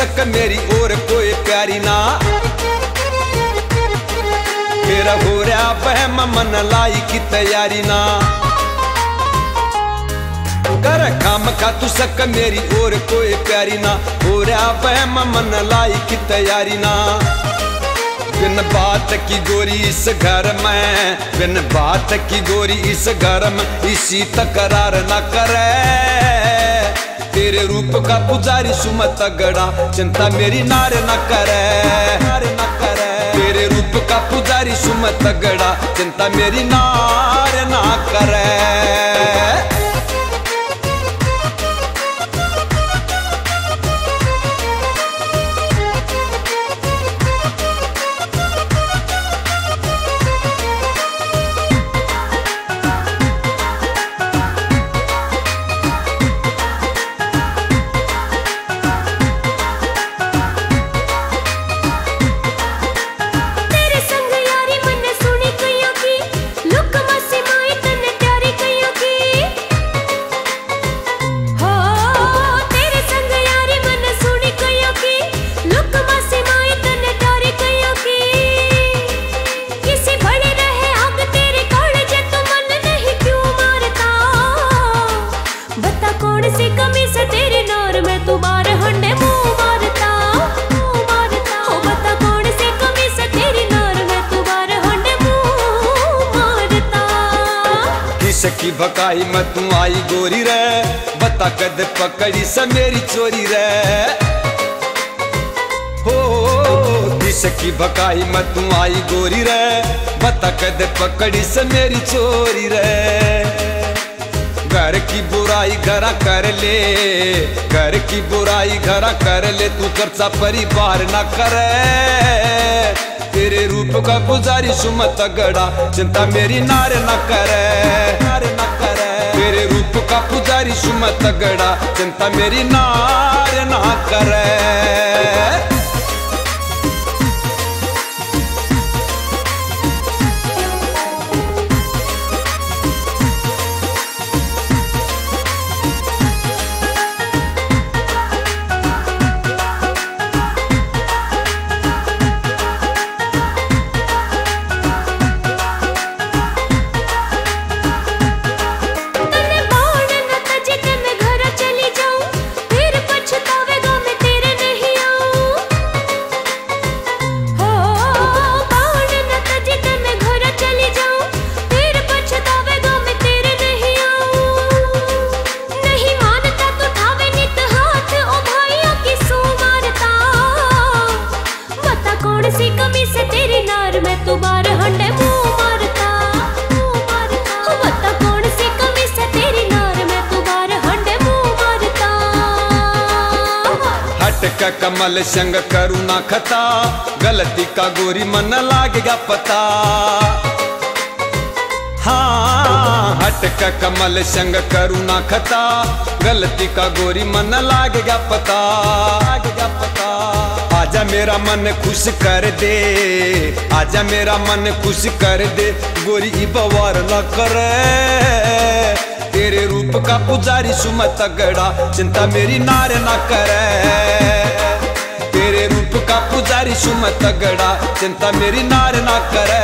सक मेरी और कोई प्यारी ना। तेरा हो रहा बहम मन लाई की तैयारी ना। कर काम का तू सक मेरी और कोई प्यारी ना। हो रहा बहम मन लाई की तैयारी ना। बिन बात की गोरी इस घर में, बिन बात की गोरी इस घर में इसी तकरार न करे। तेरे रूप का पुजारी सुमत तगड़ा चिंता मेरी नार न करे, नार न करे। तेरे रूप का पुजारी सुमत तगड़ा चिंता मेरी नार न करे। की भकाई में तू आई गोरी रे, बता कद पकड़ी स मेरी चोरी रे। हो दिस की भकाई में तू आई गोरी रे, बता कद पकड़ी स मेरी चोरी रे। घर की बुराई घरा कर ले, घर की बुराई घरा कर ले, तू चर्चा परिवार ना करे। तेरे रूप का पुजारी सुमत तगड़ा चिंता मेरी नार न करे, नार न करे। तेरे रूप का पुजारी सुमत तगड़ा चिंता मेरी नार न करे। का कमल संग करू ना खता, गलती का गोरी मन लागेगा पता। हाँ हट का कमल संग करू ना खता, गलती का गोरी मन लागेगा पता, लागेगा पता। आजा मेरा मन खुश कर दे, आजा मेरा मन खुश कर दे, गोरी बवार न करे। तेरे रूप का पुजारी सुमत तगड़ा चिंता मेरी नार न करे। तेरे रूप का पुजारी सुमत तगड़ा चिंता मेरी नार न करे।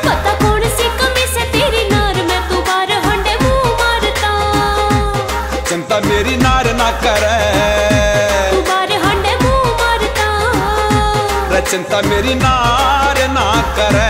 पता कौन सी कमी से तेरी नार में तू बार हंडे मुंह मारता, चिंता मेरी नार न करे। तू बार हंडे मुंह मारता, चिंता मेरी नार न करे।